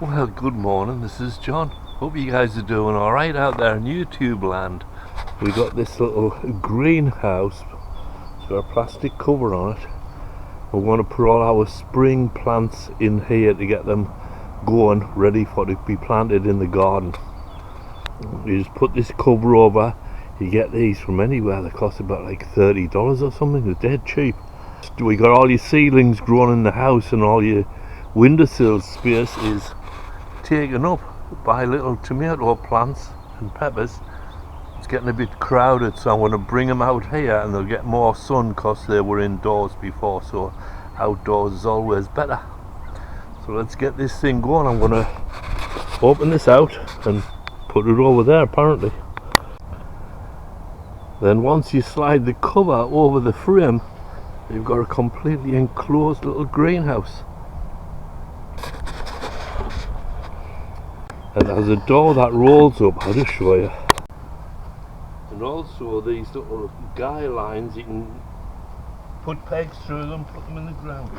Well, good morning, this is John. Hope you guys are doing alright out there in YouTube land. We got this little greenhouse, it's got a plastic cover on it. We're going to put all our spring plants in here to get them going, ready for to be planted in the garden. You just put this cover over. You get these from anywhere, they cost about like $30 or something, they're dead cheap. We got all your seedlings growing in the house, and all your windowsill space is taken up by little tomato plants and peppers. It's getting a bit crowded, so I'm going to bring them out here and they'll get more sun because they were indoors before, so outdoors is always better. So let's get this thing going. I'm going to open this out and put it over there apparently. Then once you slide the cover over the frame, you've got a completely enclosed little greenhouse. And there's a door that rolls up, I'll just show you. And also these little guy lines, you can put pegs through them, put them in the ground.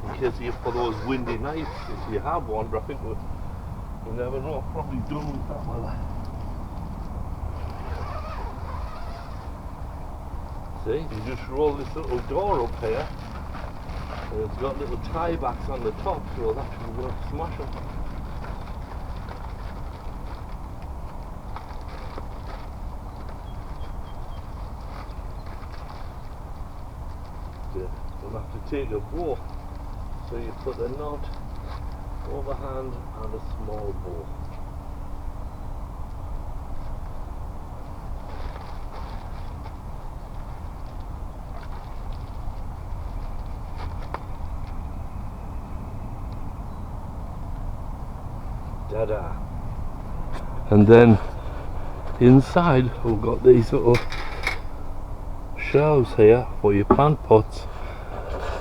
In case you for those windy nights, if you have one, but I think you never know, probably done with that weather. See, you just roll this little door up here, and it's got little tie backs on the top, so that should work smashing. You'll have to take a bow, so you put a knot, overhand and a small bow. Ta-da! And then inside we've got these little shelves here for your plant pots,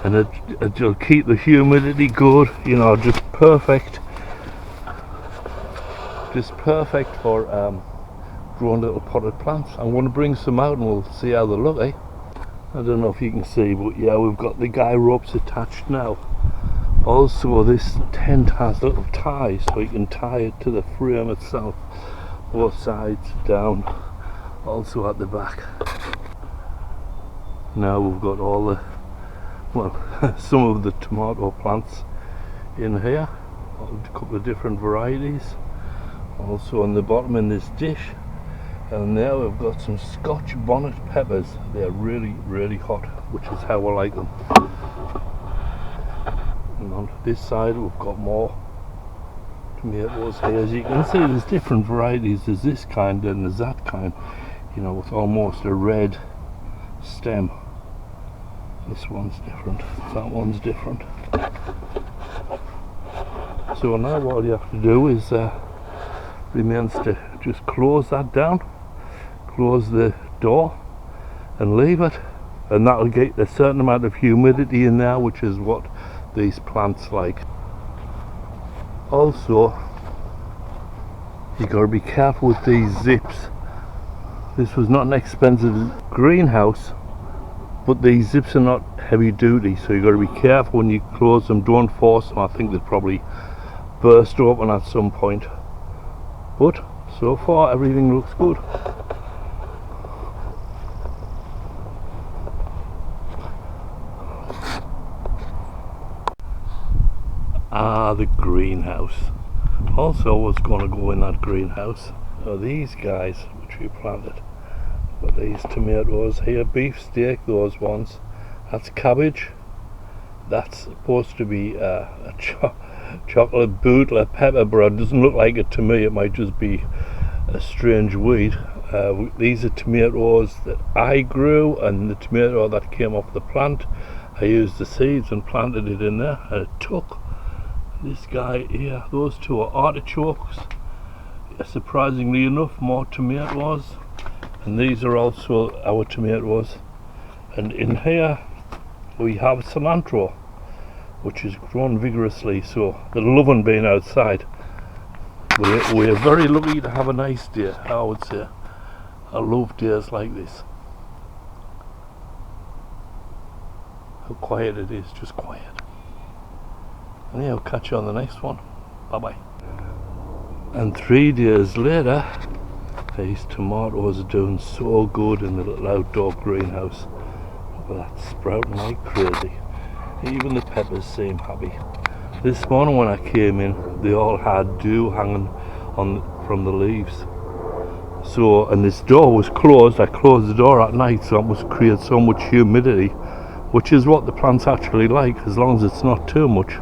and it'll keep the humidity good, you know, just perfect for growing little potted plants. I'm going to bring some out and we'll see how they look, eh? I don't know if you can see, but yeah, we've got the guy ropes attached now. Also this tent has little ties, so you can tie it to the frame itself, both sides down, also at the back. Now we've got all the, well, some of the tomato plants in here, a couple of different varieties. Also on the bottom in this dish, and now we've got some Scotch bonnet peppers. They're really hot, which is how I like them. And on this side we've got more tomatoes here. As you can see, there's different varieties. There's this kind and there's that kind, you know, with almost a red stem. This one's different, that one's different. So now all you have to do is remains to just close that down, close the door and leave it, and that'll get a certain amount of humidity in there, which is what these plants like. Also, you got to be careful with these zips. This was not an expensive greenhouse, but these zips are not heavy duty, so you got to be careful when you close them. Don't force them. I think they'll probably burst open at some point, but so far everything looks good. The greenhouse. Also, what's going to go in that greenhouse are these guys which we planted. But these tomatoes here, beef steak, those ones, that's cabbage. That's supposed to be a chocolate bootler pepper, but it doesn't look like it to me. It might just be a strange weed. These are tomatoes that I grew, and the tomato that came off the plant, I used the seeds and planted it in there, and it took. This guy here, those two are artichokes. Surprisingly enough, more tomatoes, and these are also our tomatoes. And in here we have cilantro, which is grown vigorously, so they're loving being outside. We're very lucky to have a nice day, I would say. I love days like this. How quiet it is, just quiet. And yeah, I'll catch you on the next one. Bye bye. And 3 days later, these tomatoes are doing so good in the little outdoor greenhouse. Look at that, sprouting like crazy. Even the peppers seem happy. This morning when I came in, they all had dew hanging on from the leaves. So, and this door was closed. I closed the door at night so it must create so much humidity, which is what the plants actually like, as long as it's not too much.